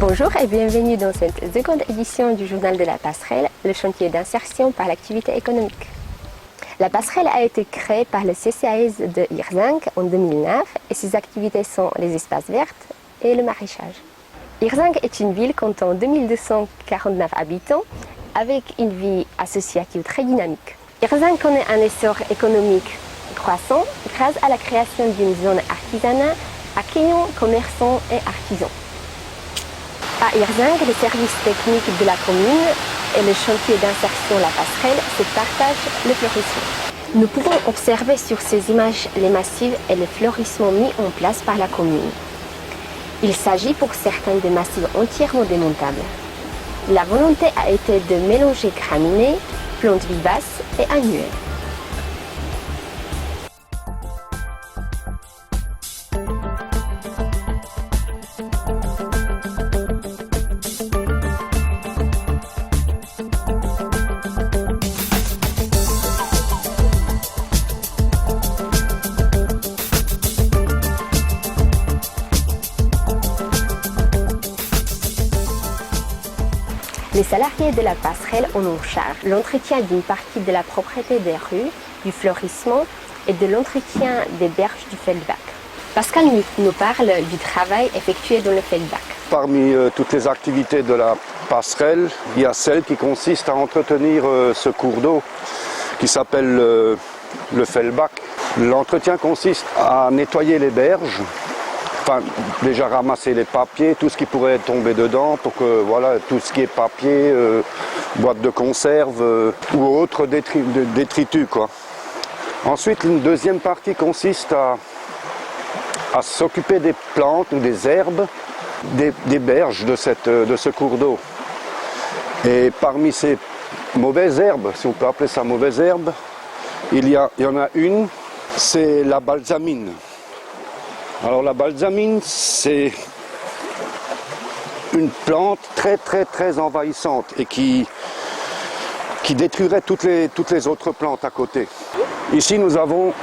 Bonjour et bienvenue dans cette seconde édition du journal de la passerelle, le chantier d'insertion par l'activité économique. La passerelle a été créée par le CCAS de Hirzing en 2009 et ses activités sont les espaces verts et le maraîchage. Hirzing est une ville comptant 2249 habitants avec une vie associative très dynamique. Hirzing connaît un essor économique croissant grâce à la création d'une zone artisanale accueillant commerçants et artisans. À Hirzing, les services techniques de la commune et le chantier d'insertion La Passerelle se partagent le fleurissement. Nous pouvons observer sur ces images les massifs et le fleurissement mis en place par la commune. Il s'agit pour certains de massifs entièrement démontables. La volonté a été de mélanger graminées, plantes vivaces et annuelles. Les salariés de la passerelle ont en charge l'entretien d'une partie de la propriété des rues, du fleurissement et de l'entretien des berges du Feldbach. Pascal nous parle du travail effectué dans le Feldbach. Parmi toutes les activités de la passerelle, il y a celle qui consiste à entretenir ce cours d'eau qui s'appelle le Feldbach. L'entretien consiste à nettoyer les berges. Enfin, déjà ramasser les papiers, tout ce qui pourrait tomber dedans pour que voilà, tout ce qui est papier, boîte de conserve ou autre détritus, quoi. Ensuite, une deuxième partie consiste à s'occuper des plantes ou des herbes, des berges de ce cours d'eau. Et parmi ces mauvaises herbes, si on peut appeler ça mauvaises herbes, il y en a une, c'est la balsamine. Alors la balsamine, c'est une plante très envahissante et qui détruirait toutes les autres plantes à côté. Ici nous avons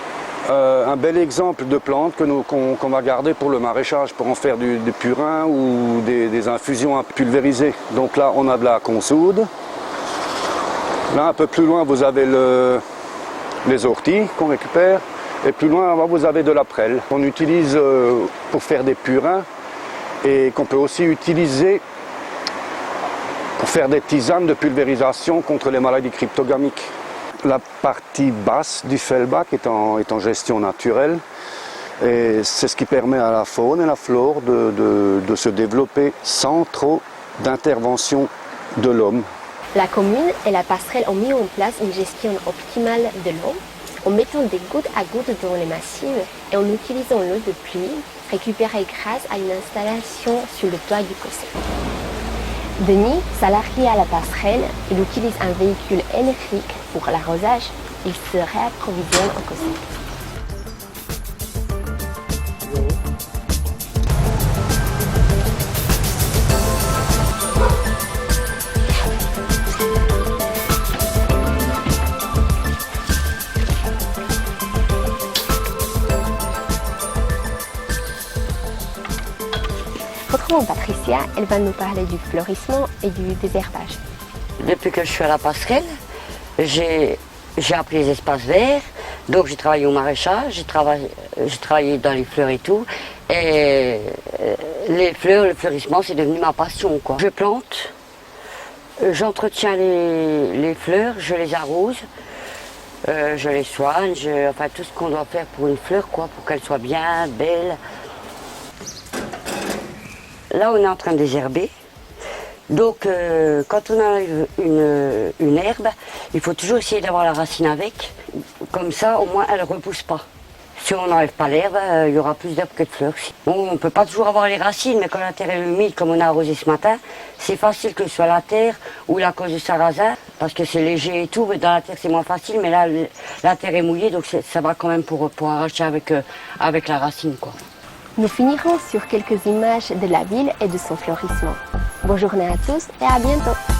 un bel exemple de plante qu'on va garder pour le maraîchage, pour en faire du purin ou des infusions à pulvériser. Donc là on a de la consoude. Là un peu plus loin vous avez les orties qu'on récupère. Et plus loin, vous avez de la prêle qu'on utilise pour faire des purins et qu'on peut aussi utiliser pour faire des tisanes de pulvérisation contre les maladies cryptogamiques. La partie basse du Feldbach est en gestion naturelle et c'est ce qui permet à la faune et la flore de se développer sans trop d'intervention de l'homme. La commune et la passerelle ont mis en place une gestion optimale de l'eau en mettant des gouttes à gouttes dans les massifs et en utilisant l'eau de pluie récupérée grâce à une installation sur le toit du fossé. Denis, salarié à la passerelle, il utilise un véhicule électrique pour l'arrosage. Il se réapprovisionne en fossé. Retrouvons Patricia, elle va nous parler du fleurissement et du désherbage. Depuis que je suis à la passerelle, j'ai appris les espaces verts, donc j'ai travaillé au maraîchage, j'ai travaillé dans les fleurs et tout. Et les fleurs, le fleurissement, c'est devenu ma passion, quoi. Je plante, j'entretiens les fleurs, je les arrose, je les soigne, enfin tout ce qu'on doit faire pour une fleur, quoi, pour qu'elle soit bien, belle. Là, on est en train de désherber. Donc, quand on a une herbe, il faut toujours essayer d'avoir la racine avec. Comme ça, au moins, elle ne repousse pas. Si on n'enlève pas l'herbe, il y aura plus d'herbes que de fleurs. Bon, on ne peut pas toujours avoir les racines, mais quand la terre est humide, comme on a arrosé ce matin, c'est facile que ce soit la terre ou la cause de sarrasin, parce que c'est léger et tout, mais dans la terre c'est moins facile, mais là, la terre est mouillée, donc ça va quand même pour arracher avec la racine, quoi. Nous finirons sur quelques images de la ville et de son fleurissement. Bonne journée à tous et à bientôt.